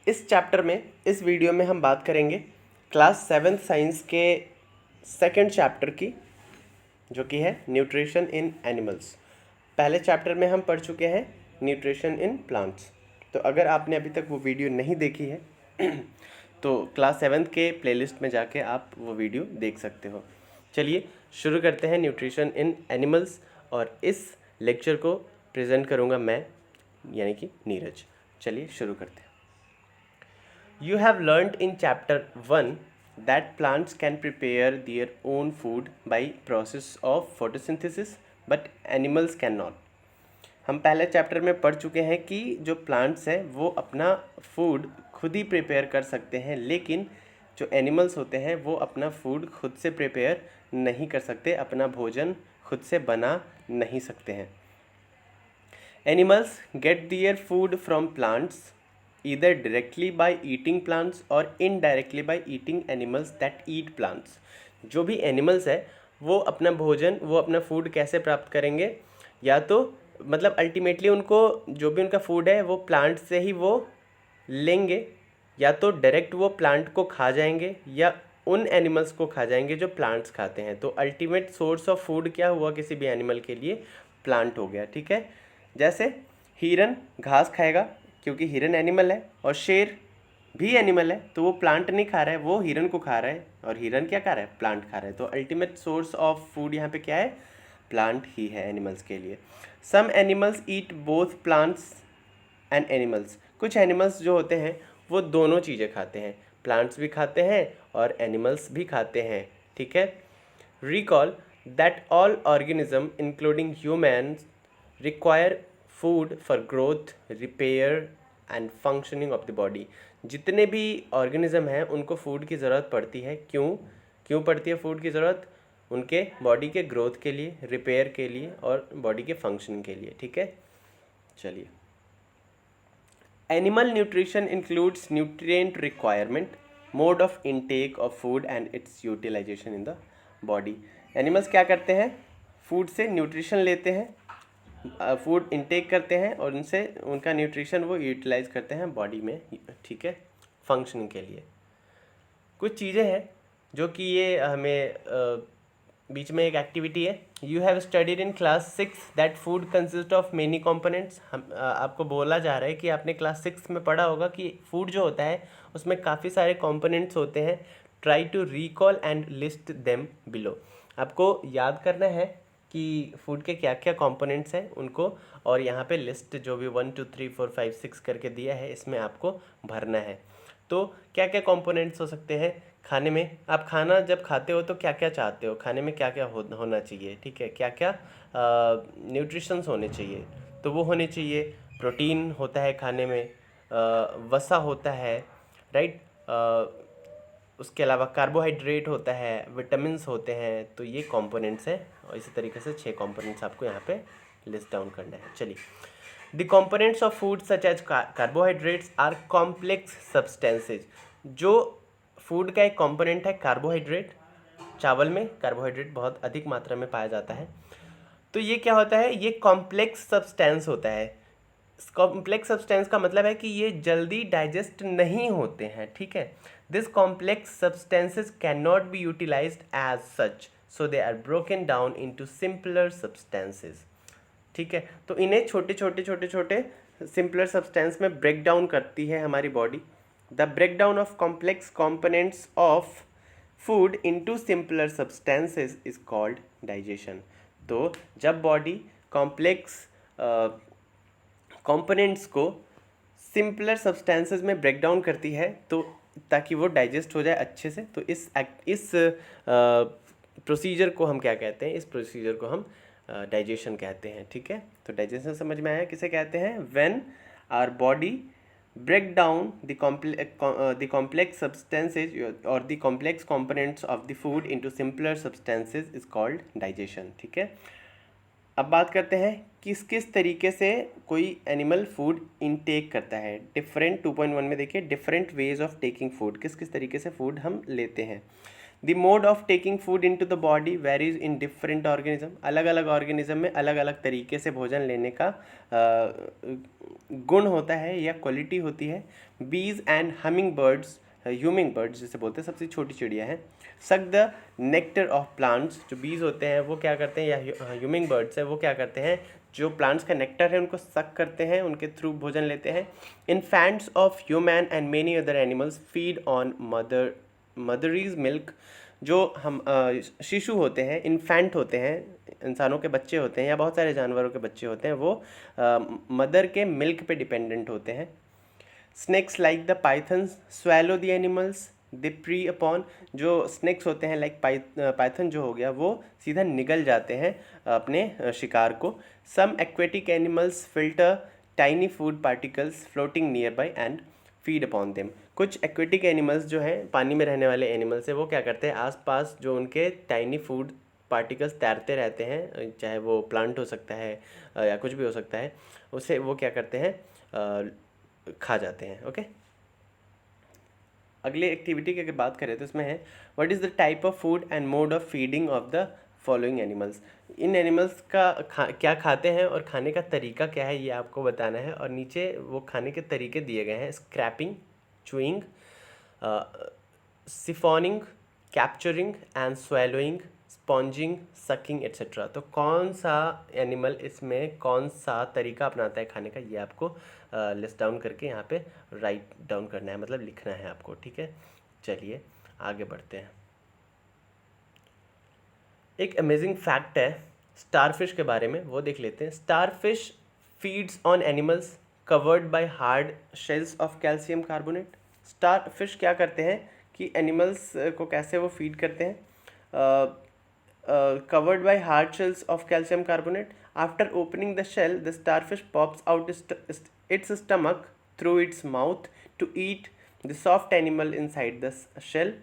इस चैप्टर में, इस वीडियो में हम बात करेंगे क्लास 7 साइंस के सेकंड चैप्टर की, जो कि है न्यूट्रिशन इन एनिमल्स। पहले चैप्टर में हम पढ़ चुके हैं न्यूट्रिशन इन प्लांट्स। तो अगर आपने अभी तक वो वीडियो नहीं देखी है तो क्लास 7 के प्लेलिस्ट में जाके आप वो वीडियो देख सकते हो। चलिए शुरू करते हैं न्यूट्रिशन इन एनिमल्स, और इस लेक्चर को प्रेजेंट करूँगा मैं, यानी कि नीरज। चलिए शुरू करते हैं। You have learnt in chapter 1 that plants can prepare their own food by process of photosynthesis, but animals cannot. हम पहले चैप्टर में पढ़ चुके हैं कि जो प्लांट्स हैं वो अपना फूड खुद ही प्रिपेयर कर सकते हैं, लेकिन जो एनिमल्स होते हैं वो अपना फूड खुद से प्रिपेयर नहीं कर सकते, अपना भोजन खुद से बना नहीं सकते हैं। Animals gate their food from plants either directly by eating plants or indirectly by eating animals that eat plants। जो भी एनिमल्स है वो अपना भोजन, वो अपना फूड कैसे प्राप्त करेंगे? या तो मतलब अल्टीमेटली उनको जो भी उनका फूड है वो प्लांट से ही वो लेंगे, या तो डायरेक्ट वो प्लांट को खा जाएंगे या उन एनिमल्स को खा जाएंगे जो प्लांट्स खाते हैं। तो अल्टीमेट सोर्स ऑफ फूड क्या हुआ किसी भी एनिमल के लिए? प्लांट हो गया। ठीक है, जैसे हिरन घास खाएगा क्योंकि हिरन एनिमल है, और शेर भी एनिमल है, तो वो प्लांट नहीं खा रहा है, वो हिरन को खा रहा है, और हिरन क्या खा रहा है? प्लांट खा रहा है। तो अल्टीमेट सोर्स ऑफ फूड यहाँ पे क्या है? प्लांट ही है एनिमल्स के लिए। Some animals eat both plants and animals. कुछ एनिमल्स जो होते हैं वो दोनों चीज़ें खाते हैं, प्लांट्स भी खाते हैं और एनिमल्स भी खाते हैं। ठीक है, recall that all organism including humans require food for growth, repair and functioning of the body. जितने भी ऑर्गेनिज्म हैं उनको फूड की ज़रूरत पड़ती है। क्यों पड़ती है फूड की ज़रूरत? उनके बॉडी के ग्रोथ के लिए, रिपेयर के लिए और बॉडी के फंक्शनिंग के लिए। ठीक है, चलिए। Animal nutrition includes nutrient requirement, mode of intake of food and its utilisation in the body. Animals क्या करते हैं? फूड से न्यूट्रिशन लेते हैं, फूड इनटेक करते हैं और उनसे उनका न्यूट्रिशन वो यूटिलाइज करते हैं बॉडी में। ठीक है, फंक्शनिंग के लिए। कुछ चीज़ें हैं जो कि ये हमें बीच में एक एक्टिविटी है। You have studied in class 6 that food consist of many components. हम आपको बोला जा रहा है कि आपने क्लास 6 में पढ़ा होगा कि फूड जो होता है उसमें काफ़ी सारे कंपोनेंट्स होते हैं। Try to recall and list them below. आपको याद करना है कि फूड के क्या क्या कंपोनेंट्स हैं उनको, और यहाँ पे लिस्ट जो भी 1 2 3 4 5 6 करके दिया है इसमें आपको भरना है। तो क्या क्या कंपोनेंट्स हो सकते हैं खाने में? आप खाना जब खाते हो तो क्या क्या चाहते हो? खाने में क्या क्या होना चाहिए? ठीक है, क्या क्या न्यूट्रिशंस होने चाहिए? तो वो होने चाहिए, प्रोटीन होता है खाने में, वसा होता है, राइट, उसके अलावा कार्बोहाइड्रेट होता है, विटामिन्स होते हैं। तो ये कंपोनेंट्स हैं, और इसी तरीके से 6 कंपोनेंट्स आपको यहाँ पे लिस्ट डाउन करना है। चलिए, the components of food such as carbohydrates are complex substances. जो फूड का एक कंपोनेंट है कार्बोहाइड्रेट, चावल में कार्बोहाइड्रेट बहुत अधिक मात्रा में पाया जाता है। तो ये क्या होता है? ये कॉम्प्लेक्स सब्सटेंस होता है। कॉम्प्लेक्स सब्सटेंस का मतलब है कि ये जल्दी डाइजेस्ट नहीं होते हैं। ठीक है, this complex substances can not be utilised as such, so they are broken down into simpler substances. ठीक है, तो इन्हें छोटे छोटे सिंपलर सब्सटेंस में ब्रेक डाउन करती है हमारी body. The break down of complex components of food into simpler substances is called digestion. तो जब बॉडी कॉम्प्लेक्स कंपोनेंट्स को सिंपलर सब्सटेंसेस में ब्रेक डाउन करती है तो ताकि वो डाइजेस्ट हो जाए अच्छे से, तो इस प्रोसीजर को हम क्या कहते हैं? इस प्रोसीजर को हम डाइजेशन कहते हैं। ठीक है, तो डाइजेशन समझ में आया किसे कहते हैं? When our body break down the complex substances और the complex components of the food into simpler substances is called digestion. ठीक है, अब बात करते हैं किस किस तरीके से कोई एनिमल फूड इनटेक करता है। डिफरेंट 2.1 में देखिए different ways of taking food, किस किस तरीके से फूड हम लेते हैं। The mode of taking food into the body varies in different organism, अलग अलग ऑर्गेनिज्म में अलग अलग तरीके से भोजन लेने का गुण होता है या क्वालिटी होती है। बीज and humming birds, humming birds जिसे बोलते हैं, सबसे छोटी चिड़िया है, suck the nectar of plants, जो बीज होते हैं वो क्या करते हैं, या ह्यूमिंग बर्ड्स है वो क्या करते हैं, जो प्लांट्स का नेक्टर है उनको सक करते हैं, उनके थ्रू भोजन लेते हैं। Infants of human and many other animals feed on mother's milk, जो हम शिशु होते हैं, इन्फेंट होते हैं, इंसानों के बच्चे होते हैं या बहुत सारे जानवरों के बच्चे होते हैं, वो मदर के मिल्क पे डिपेंडेंट होते हैं। Snakes like the pythons swallow the animals they prey upon, जो स्नेक्स होते हैं लाइक पाइथन जो हो गया वो सीधा निगल जाते हैं अपने शिकार को। Some aquatic animals filter tiny food particles floating nearby and feed upon them, कुछ एक्वेटिक एनिमल्स जो हैं, पानी में रहने वाले एनिमल्स हैं, वो क्या करते हैं, आसपास जो उनके टाइनी फूड पार्टिकल्स तैरते रहते हैं, चाहे वो प्लांट हो सकता है या कुछ भी हो सकता है, उसे वो क्या करते हैं, खा जाते हैं। ओके, अगले एक्टिविटी की अगर बात करें तो इसमें है what is the type of food and mode of feeding of the following animals, in animals का क्या खाते हैं और खाने का तरीका क्या है ये आपको बताना है। और नीचे वो खाने के तरीके दिए गए हैं, scraping, chewing, siphoning, capturing and swallowing, sponging, sucking etcetera. तो कौन सा एनिमल इसमें कौन सा तरीका अपनाता है खाने का, ये आपको लिस्ट डाउन करके यहाँ पे राइट डाउन करना है, मतलब लिखना है आपको। ठीक है, चलिए आगे बढ़ते हैं। एक अमेजिंग फैक्ट है स्टारफिश के बारे में, वो देख लेते हैं। Starfish feeds on animals covered by hard shells of calcium carbonate. Starfish क्या करते हैं कि एनिमल्स को कैसे वो फीड करते हैं, covered by hard shells of calcium carbonate. After opening the shell, the starfish pops out its stomach through its mouth to eat the soft animal inside the shell.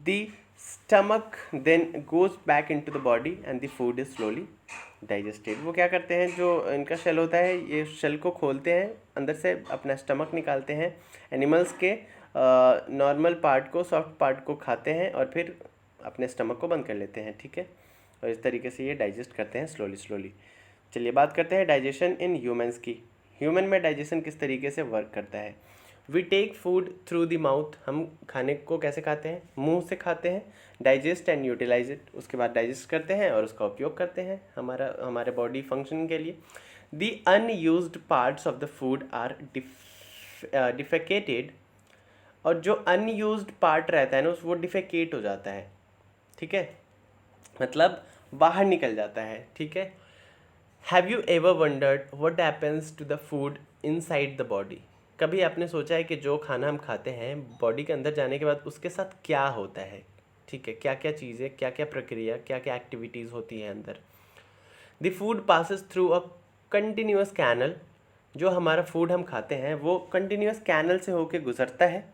The stomach then goes back into the body and the food is slowly digested. वो क्या करते हैं, जो इनका shell होता है, ये shell को खोलते हैं, अंदर से अपना स्टमक निकालते हैं, एनिमल्स के नॉर्मल पार्ट को, सॉफ्ट पार्ट को खाते हैं और फिर अपने स्टमक को बंद कर लेते हैं। ठीक है, और इस तरीके से ये डाइजेस्ट करते हैं स्लोली। चलिए बात करते हैं डाइजेशन इन ह्यूमंस की। ह्यूमन में डाइजेशन किस तरीके से वर्क करता है। We take food through the mouth, हम खाने को कैसे खाते हैं, मुंह से खाते हैं। डाइजेस्ट एंड यूटिलाइज इट, उसके बाद डाइजेस्ट करते हैं और उसका उपयोग करते हैं हमारे बॉडी फंक्शन के लिए। The unused parts of the food are defecated, और जो अनयूज्ड पार्ट रहता है ना वो डिफेकेट हो जाता है। ठीक है, मतलब बाहर निकल जाता है। ठीक है, have you ever wondered what happens to the food inside the body, कभी आपने सोचा है कि जो खाना हम खाते हैं बॉडी के अंदर जाने के बाद उसके साथ क्या होता है। ठीक है, क्या क्या चीज़ें, क्या क्या प्रक्रिया, क्या क्या एक्टिविटीज़ होती है अंदर। The food passes through a continuous canal, जो हमारा फूड हम खाते हैं वो कंटिन्यूस कैनल से होके गुजरता है,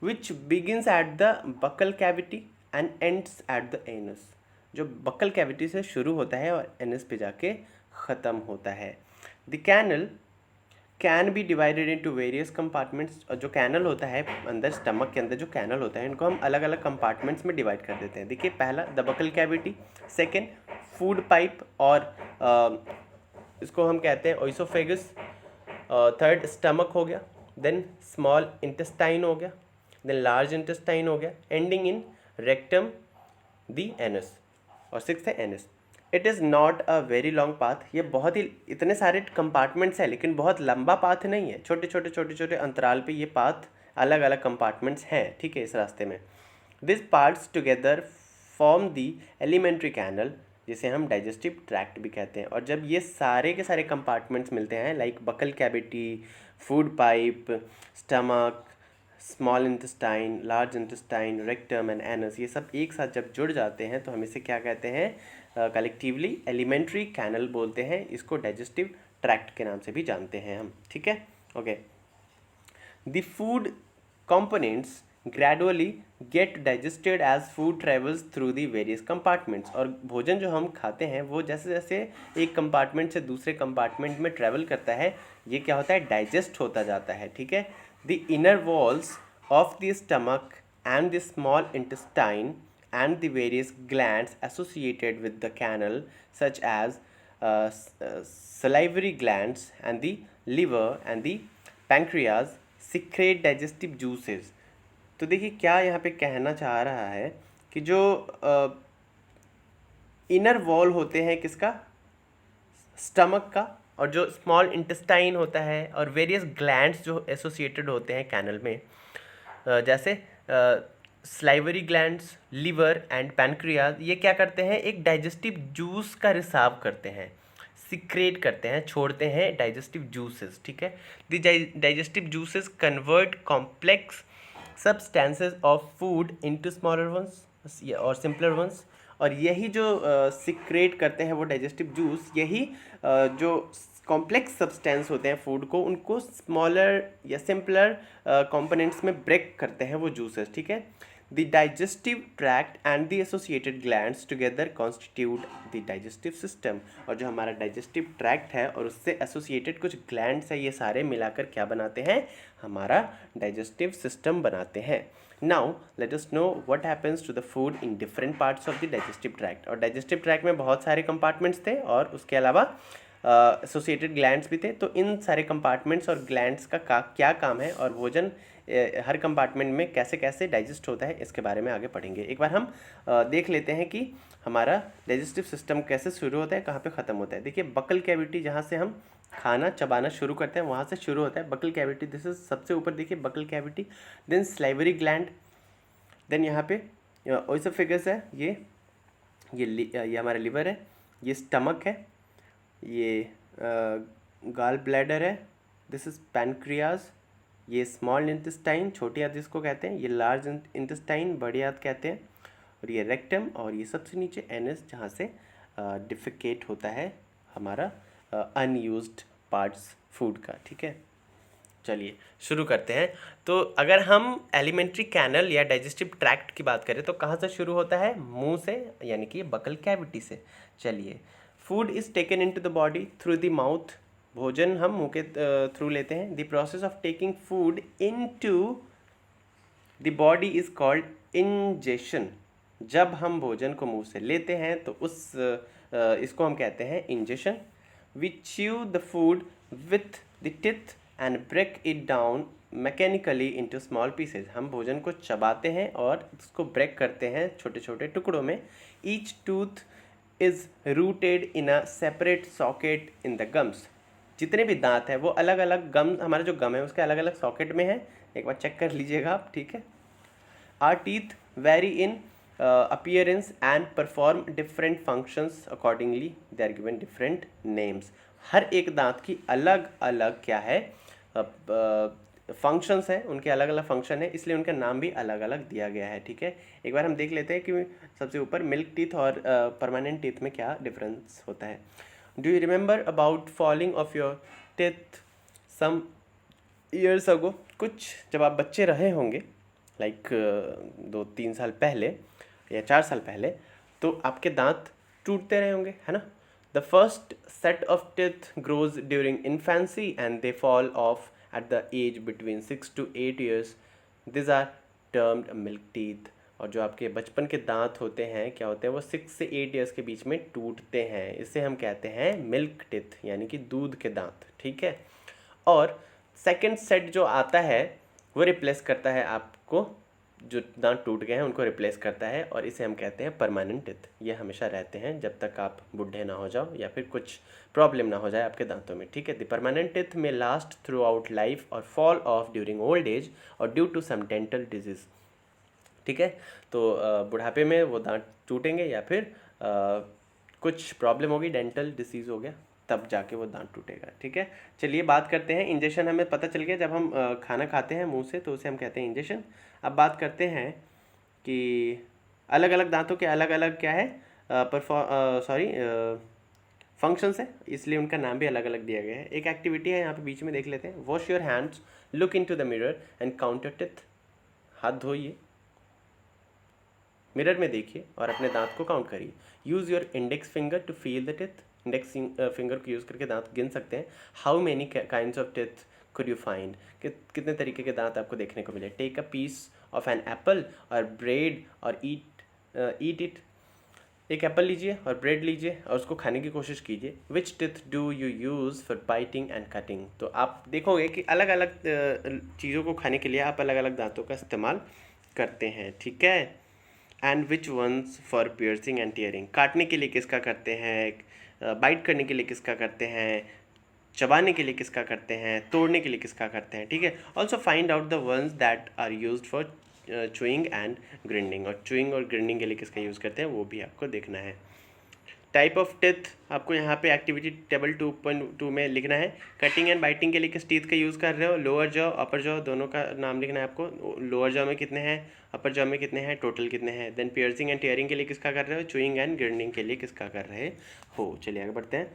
which begins at the buccal cavity and ends at the anus, जो बकल कैविटी से शुरू होता है और एनस पे जाके ख़त्म होता है। The canal can be divided into various compartments, और जो कैनल होता है अंदर स्टमक के अंदर जो कैनल होता है इनको हम अलग अलग कंपार्टमेंट्स में डिवाइड कर देते हैं। देखिए, पहला the buccal cavity, second food pipe और इसको हम कहते हैं ओइसोफेगस, थर्ड स्टमक हो गया, देन स्मॉल इंटेस्टाइन हो गया, देन लार्ज इंटेस्टाइन हो गया, ending in rectum the anus, और सिक्स्थ है anus. It is not a very long path, ये बहुत ही इतने सारे कंपार्टमेंट्स हैं लेकिन बहुत लंबा पाथ नहीं है, छोटे छोटे अंतराल पे ये पाथ अलग अलग कंपार्टमेंट्स हैं। ठीक है, इस रास्ते में this parts together form the alimentary canal, जिसे हम डाइजेस्टिव ट्रैक्ट भी कहते हैं। और जब ये सारे के सारे कंपार्टमेंट्स मिलते हैं like buccal cavity, food pipe, stomach, small intestine, large intestine, rectum and anus, ये सब एक साथ जब जुड़ जाते हैं तो हम इसे क्या कहते हैं, कलेक्टिवली एलिमेंट्री कैनल बोलते हैं। इसको डाइजेस्टिव ट्रैक्ट के नाम से भी जानते हैं हम। ठीक है, okay. The food components gradually get digested as food travels through the various compartments, और भोजन जो हम खाते हैं वो जैसे जैसे एक कंपार्टमेंट से दूसरे कंपार्टमेंट में ट्रेवल करता है ये क्या होता है, डाइजेस्ट होता जाता है। ठीक है, the inner walls of the stomach and the small intestine and the various glands associated with the canal such as salivary glands and the liver and the pancreas secrete digestive juices। तो देखिए क्या यहाँ पे कहना चाह रहा है कि जो इनर वॉल होते हैं किसका, स्टमक का, और जो स्मॉल इंटेस्टाइन होता है और वेरियस ग्लैंड्स जो एसोसिएटेड होते हैं कैनल में, जैसे salivary glands, liver and pancreas, ये क्या करते हैं, एक डाइजेस्टिव जूस का रिसाव करते हैं, सिक्रेट करते हैं, छोड़ते हैं डाइजेस्टिव जूसेस। ठीक है, the digestive juices convert complex substances of food into smaller once और सिंपलर वंस। और यही जो सिक्रेट करते हैं वो डाइजेस्टिव जूस, यही जो कॉम्प्लेक्स सब्सटेंस होते हैं फूड को, उनको स्मॉलर या सिंपलर कंपोनेंट्स में ब्रेक करते हैं वो जूसेस। ठीक है, the digestive tract and the associated glands together constitute the digestive system. और जो हमारा डाइजेस्टिव ट्रैक्ट है और उससे एसोसिएटेड कुछ ग्लैंड्स है, ये सारे मिलाकर क्या बनाते हैं, हमारा डाइजेस्टिव सिस्टम बनाते हैं। Now let us know what happens to the food in different parts of the digestive tract। और डाइजेस्टिव ट्रैक्ट में बहुत सारे कंपार्टमेंट्स थे और उसके अलावा एसोसिएटेड ग्लैंड्स भी थे। तो इन सारे कंपार्टमेंट्स और ग्लैंड्स का क्या काम है और भोजन हर कंपार्टमेंट में कैसे कैसे डाइजेस्ट होता है, इसके बारे में आगे पढ़ेंगे। एक बार हम देख लेते हैं कि हमारा डाइजेस्टिव सिस्टम कैसे शुरू होता है, कहाँ पे ख़त्म होता है। देखिए बकल कैविटी, जहाँ से हम खाना चबाना शुरू करते हैं वहाँ से शुरू होता है बकल कैविटी। दिस इज सबसे ऊपर देखिए buccal cavity, then salivary gland, then यहाँ पे ओइसोफेगस है, ये हमारा लिवर है, ये स्टमक है, ये गाल ब्लैडर है, दिस इज पैनक्रियाज, ये स्मॉल इंटेस्टाइन छोटी आंत जिसको कहते हैं, ये लार्ज इंटेस्टाइन बड़ी आंत कहते हैं, और ये रेक्टम, और ये सबसे नीचे एनस जहाँ से डिफिकेट होता है हमारा अनयूज्ड पार्ट्स फूड का। ठीक है, चलिए शुरू करते हैं। तो अगर हम एलिमेंट्री कैनल या डाइजेस्टिव ट्रैक्ट की बात करें तो कहाँ से शुरू होता है, मुंह से, यानी कि बकल कैविटी से। चलिए, food is taken into the body through the mouth, भोजन हम मुंह के थ्रू लेते हैं। The process of taking food into the body is called ingestion. जब हम भोजन को मुंह से लेते हैं तो इसको हम कहते हैं ingestion. We chew the food with the teeth and break it down mechanically into small pieces। हम भोजन को चबाते हैं और उसको ब्रेक करते हैं छोटे छोटे टुकड़ों में। Each tooth is rooted in a separate socket in the gums। जितने भी दांत हैं वो अलग अलग गम, हमारा जो गम है उसके अलग अलग सॉकेट में है, एक बार चेक कर लीजिएगा आप। ठीक है, Our teeth vary in appearance and perform different functions accordingly। they are given different names। हर एक दांत की अलग अलग क्या है, फंक्शंस हैं, उनके अलग अलग फंक्शन है, इसलिए उनका नाम भी अलग अलग दिया गया है। ठीक है, एक बार हम देख लेते हैं कि सबसे ऊपर मिल्क टीथ और परमानेंट टीथ में क्या डिफरेंस होता है। Do you remember about falling off your teeth some years ago. कुछ जब आप बच्चे रहे होंगे, लाइक 2-3 साल पहले या 4 साल पहले, तो आपके दांत टूटते रहे होंगे, है ना। The first set of teeth grows during infancy and they fall off at the age between 6 to 8 years। This are termed milk teeth. और जो आपके बचपन के दांत होते हैं क्या होते हैं, वो 6 से 8 years के बीच में टूटते हैं, इसे हम कहते हैं मिल्क टीथ, यानी कि दूध के दांत। ठीक है, और सेकेंड सेट जो आता है वो रिप्लेस करता है आपको, जो दांत टूट गए हैं उनको रिप्लेस करता है, और इसे हम कहते हैं परमानेंट टीथ। ये हमेशा रहते हैं जब तक आप बूढ़े ना हो जाओ या फिर कुछ प्रॉब्लम ना हो जाए आपके दांतों में। ठीक है, द परमानेंट टीथ में लास्ट थ्रू आउट लाइफ और fall off during old age और due to some dental disease. ठीक है, तो बुढ़ापे में वो दांत टूटेंगे या फिर कुछ प्रॉब्लम होगी, डेंटल डिसीज़ हो गया, तब जाके वो दांत टूटेगा। ठीक है, चलिए बात करते हैं इंजेक्शन। हमें पता चल गया जब हम खाना खाते हैं मुंह से तो उसे हम कहते हैं इंजेक्शन। अब बात करते हैं कि अलग अलग दांतों के अलग अलग क्या है फंक्शंस है, इसलिए उनका नाम भी अलग अलग दिया गया है। एक एक्टिविटी है यहाँ पे बीच में, देख लेते हैं। Wash your hands, look into the mirror and count your teeth. हाथ धोइए, मिरर में देखिए और अपने दांत को काउंट करिए। Use your index finger to feel the teeth. Index finger को यूज़ करके दांत गिन सकते हैं। How many kinds of teeth could you find? कितने तरीके के दांत आपको देखने को मिले? Take a piece of an apple or bread or eat it. एक एप्पल लीजिए और ब्रेड लीजिए और उसको खाने की कोशिश कीजिए. Which teeth do you use for biting and cutting? तो आप देखोगे कि अलग अलग चीज़ों को खाने के लिए आप अलग अलग दांतों का इस्तेमाल करते हैं, ठीक है. And which ones for piercing and tearing? काटने के लिए किसका करते हैं, बाइट करने के लिए किसका करते हैं, चबाने के लिए किसका करते हैं, तोड़ने के लिए किसका करते हैं, ठीक है. Also find out the ones that are used for chewing and grinding, और चुइंग और ग्रिंडिंग के लिए किसका यूज़ करते हैं वो भी आपको देखना है. टाइप ऑफ टिथ आपको यहाँ पे एक्टिविटी टेबल 2.2 में लिखना है. कटिंग एंड बाइटिंग के लिए किस टीथ का यूज़ कर रहे हो? लोअर जॉ, अपर जॉ, दोनों का नाम लिखना है आपको. लोअर जॉ में कितने हैं, अपर जॉ में कितने हैं, टोटल कितने हैं. देन पियर्सिंग एंड टीयरिंग के लिए किसका कर रहे हो? चुइंग एंड ग्रिंडिंग के लिए किसका कर रहे हो. चलिए आगे बढ़ते हैं.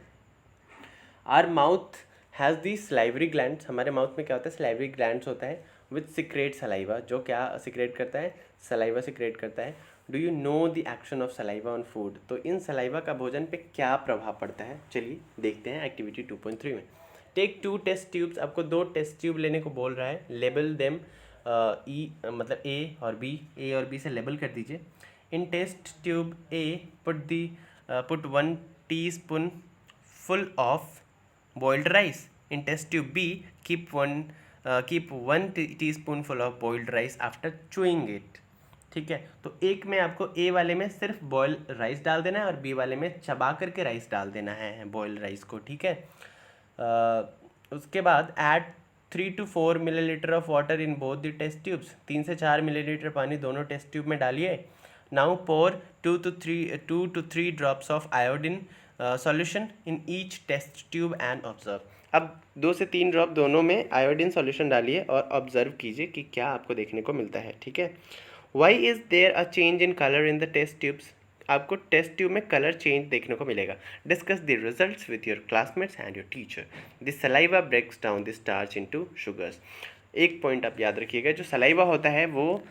Are mouth has the salivary glands? हमारे माउथ में क्या होता है? सलाइवरी ग्लैंड्स होता है विथ सिक्रेट सलाइवा, जो क्या सिक्रेट करता है? सलाइवा सिक्रेट करता है. Do you know the action of saliva on food? तो इन सलाइवा का भोजन पे क्या प्रभाव पड़ता है, चलिए देखते हैं एक्टिविटी 2.3 में. टेक 2 टेस्ट ट्यूब्स, आपको 2 टेस्ट ट्यूब लेने को बोल रहा है. लेबल देम, मतलब ए और बी से लेबल कर दीजिए. In test tube A put 1 teaspoon full of boiled rice. In test tube B, keep one teaspoonful of boiled rice after chewing it. ठीक है, तो एक में आपको ए वाले में सिर्फ बॉयल राइस डाल देना है और बी वाले में चबा करके राइस डाल देना है, बॉयल राइस को, ठीक है. उसके बाद add 3 to 4 millilitres of water in both the test tubes. 3 से 4 मिलीलीटर पानी दोनों टेस्ट ट्यूब में डालिए. Now pour 2 to 3 drops of iodine solution in each test tube and observe. अब 2 से 3 ड्रॉप दोनों में आयोडीन सॉल्यूशन डालिए और ऑब्जर्व कीजिए कि क्या आपको देखने को मिलता है, ठीक है. Why is there a change in colour in the test tubes? आपको टेस्ट ट्यूब में कलर चेंज देखने को मिलेगा. Discuss the results with your classmates and your teacher. The saliva breaks down the starch into sugars. एक point आप याद रखिएगा, जो सलाइवा होता है वो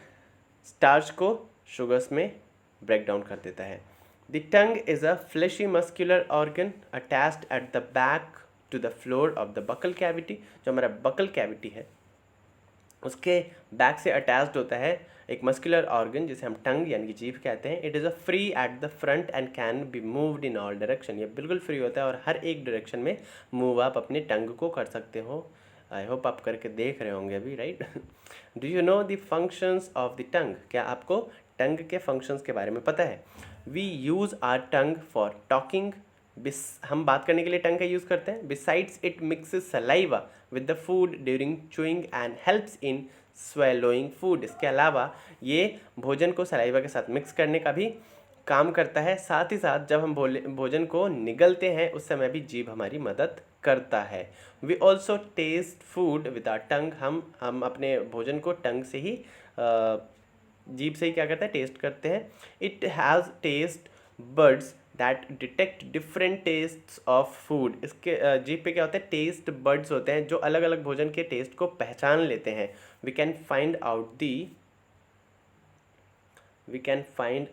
स्टार्च को शुगर्स में ब्रेक डाउन कर देता है. The tongue is a fleshy muscular organ attached at the back to the floor of the buccal cavity. जो हमारा buccal cavity है उसके बैक से अटैच्ड होता है एक मस्कुलर ऑर्गन जिसे हम टंग यानी कि जीभ कहते हैं. It is a free at the front end can be moved in all direction. ये बिल्कुल फ्री होता है और हर एक डायरेक्शन में मूव आप अपने टंग को कर सकते हो. आई होप आप करके देख रहे होंगे अभी, right. Do you know the functions of the टंग? क्या आपको टंग के फंक्शंस के बारे में पता है? We use our tongue for talking. हम बात करने के लिए टंग का यूज़ करते हैं. Besides it mixes saliva with the food during chewing and helps in swallowing food. इसके अलावा ये भोजन को सलाइवा के साथ मिक्स करने का भी काम करता है. साथ ही साथ जब हम भोजन को निगलते हैं उस समय भी जीभ हमारी मदद करता है. We also taste food with our tongue. हम अपने भोजन को टंग से ही जीभ से ही क्या करते हैं, टेस्ट करते हैं. It has taste buds that detect different tests of food. इसके जीभ पे क्या होता है, टेस्ट बर्ड्स होते हैं जो अलग अलग भोजन के टेस्ट को पहचान लेते हैं. We can find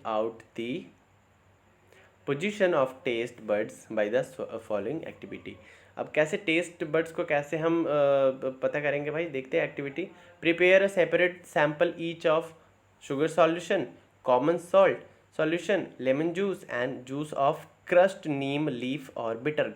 out the position of taste buds by the following activity. अब कैसे टेस्ट बर्ड्स को कैसे हम पता करेंगे भाई, देखते हैं activity. Prepare a separate sample each of sugar solution, common salt solution, lemon juice and juice of crushed neem leaf or bitter